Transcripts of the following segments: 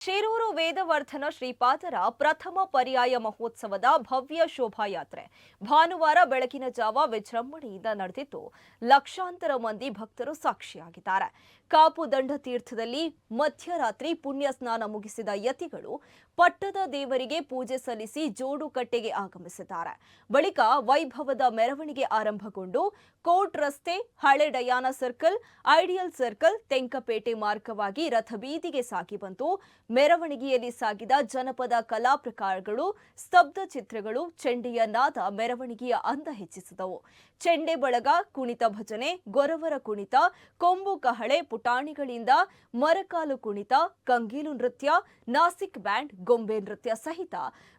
ಶಿರೂರು ವೇದವರ್ಧನ ಶ್ರೀಪಾದರ ಪ್ರಥಮ ಪರ್ಯಾಯ ಮಹೋತ್ಸವದ ಭವ್ಯ ಶೋಭಾಯಾತ್ರೆ ಭಾನುವಾರ ಬೆಳಗಿನ ಜಾವ ವಿಜೃಂಭಣೆಯಿಂದ ನಡೆದಿದ್ದು ಲಕ್ಷಾಂತರ ಮಂದಿ ಭಕ್ತರು ಸಾಕ್ಷಿಯಾಗಿದ್ದಾರೆ. ಕಾಪು ದಂಡ ತೀರ್ಥದಲ್ಲಿ ಮಧ್ಯರಾತ್ರಿ ಪುಣ್ಯ ಸ್ನಾನ ಮುಗಿಸಿದ ಯತಿಗಳು ಪಟ್ಟದ ದೇವರಿಗೆ ಪೂಜೆ ಸಲ್ಲಿಸಿ ಜೋಡುಕಟ್ಟೆಗೆ ಆಗಮಿಸಿದ್ದಾರೆ. ಬಳಿಕ ವೈಭವದ ಮೆರವಣಿಗೆ ಆರಂಭಗೊಂಡು ಕೋರ್ಟ್ ರಸ್ತೆ, ಹಳೆ Diana circle, ideal circle, Tenkapete ಮಾರ್ಗವಾಗಿ ರಥಬೀದಿಗೆ ಸಾಗಿ ಬಂತು. ಮೆರವಣಿಗೆಯಲ್ಲಿ ಸಾಗಿದ ಜನಪದ ಕಲಾ ಪ್ರಕಾರಗಳು, ಸ್ತಬ್ಧ ಚಿತ್ರಗಳು, ಚೆಂಡೆಯ ನಾದ ಮೆರವಣಿಗೆಯ ಅಂದ ಹೆಚ್ಚಿಸಿದವು. ಚೆಂಡೆ ಬಳಗ, ಕುಣಿತ ಭಜನೆ, ಗೊರವರ ಕುಣಿತ, ಕೊಂಬು ಕಹಳೆ, ಪುಟಾಣಿಗಳಿಂದ ಮರಕಾಲು ಕುಣಿತ, ಕಂಗೀಲು ನೃತ್ಯ, ನಾಸಿಕ್ ಬ್ಯಾಂಡ್, ಗೊಂಬೆ ನೃತ್ಯ ಸಹಿತ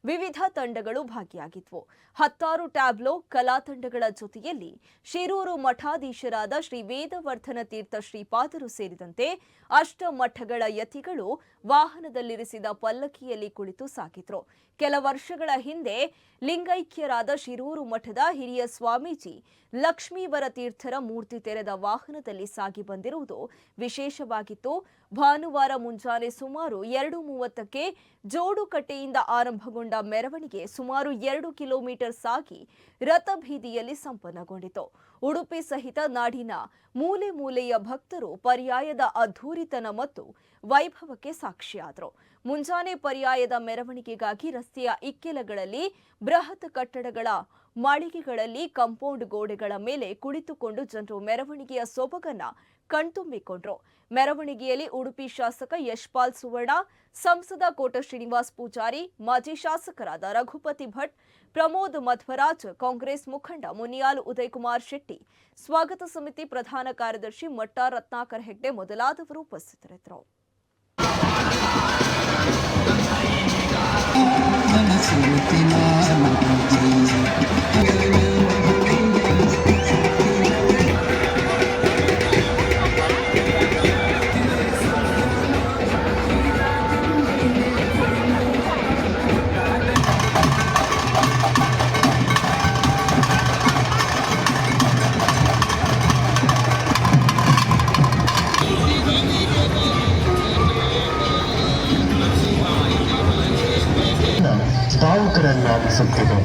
ವಿವಿಧ ತಂಡಗಳು ಭಾಗಿಯಾಗಿದ್ವು. 10 ಟ್ಯಾಬ್ಲೋ ಕಲಾ ತಂಡಗಳ ಜೊತೆಯಲ್ಲಿ ಶಿರೂರು ಮಠಾಧೀಶರಾದ ಶ್ರೀ ವೇದವರ್ಧನ ತೀರ್ಥ ಶ್ರೀಪಾದರು ಸೇರಿದಂತೆ ಅಷ್ಟಮಠಗಳ ಯತಿಗಳು ವಾಹನದಲ್ಲಿರಿಸಿದ ಪಲ್ಲಕ್ಕಿಯಲ್ಲಿ ಕುಳಿತು ಸಾಗಿದ್ರು. ಕೆಲ ವರ್ಷಗಳ ಹಿಂದೆ ಲಿಂಗೈಕ್ಯರಾದ ಶಿರೂರು ಮಠದ ಹಿರಿಯ ಸ್ವಾಮೀಜಿ ಲಕ್ಷ್ಮೀವರ ತೀರ್ಥರ ಮೂರ್ತಿ ತೆರೆದ ವಾಹನದಲ್ಲಿ ಸಾಗಿ ಬಂದಿರುವುದು ವಿಶೇಷವಾಗಿತ್ತು. ಭಾನುವಾರ ಮುಂಜಾನೆ ಸುಮಾರು 2:30ಕ್ಕೆ ಜೋಡುಕಟ್ಟೆಯಿಂದ ಆರಂಭಗೊಂಡ ಮೆರವಣಿಗೆ ಸುಮಾರು 2 ಕಿಲೋಮೀಟರ್ ಸಾಗಿ ರಥಬೀದಿಯಲ್ಲಿ ಸಂಪನ್ನಗೊಂಡಿತು. ಉಡುಪಿ ಸಹಿತ ನಾಡಿನ ಮೂಲೆ ಮೂಲೆಯ ಭಕ್ತರು ಪರ್ಯಾಯದ ಅದ್ಧೂರಿತನ ಮತ್ತು ವೈಭವಕ್ಕೆ ಸಾಕ್ಷಿಯಾದರು. ಮುಂಜಾನೆ ಪರ್ಯಾಯದ ಮೆರವಣಿಗೆಗಾಗಿ ರಸ್ತೆಯ ಇಕ್ಕೆಲಗಳಲ್ಲಿ, ಬೃಹತ್ ಕಟ್ಟಡಗಳ ಮಾಳಿಗೆಗಳಲ್ಲಿ, ಕಾಂಪೌಂಡ್ ಗೋಡೆಗಳ ಮೇಲೆ ಕುಳಿತುಕೊಂಡು ಜನರು ಮೆರವಣಿಗೆಯ ಸೊಬಗನ್ನ ಕಣ್ತುಂಬಿಕೊಂಡ್ರು. ಮೆರವಣಿಗೆಯಲ್ಲಿ ಉಡುಪಿ ಶಾಸಕ ಯಶ್ಪಾಲ್ ಸುವರ್ಣ, ಸಂಸದ ಕೋಟ ಶ್ರೀನಿವಾಸ್ ಪೂಜಾರಿ, ಮಾಜಿ ಶಾಸಕರಾದ ರಘುಪತಿ ಭಟ್, ಪ್ರಮೋದ್ ಮಧ್ವರಾಜ್, ಕಾಂಗ್ರೆಸ್ ಮುಖಂಡ ಮುನಿಯಾಲು ಉದಯಕುಮಾರ್ ಶೆಟ್ಟಿ, ಸ್ವಾಗತ ಸಮಿತಿ ಪ್ರಧಾನ ಕಾರ್ಯದರ್ಶಿ ಮಟ್ಟ ರತ್ನಾಕರ್ ಹೆಗ್ಡೆ ಮೊದಲಾದವರು ಉಪಸ್ಥಿತರಿದ್ದರು. ಭಾವುಕರನ್ನಾಗಿಸುತ್ತದೆ.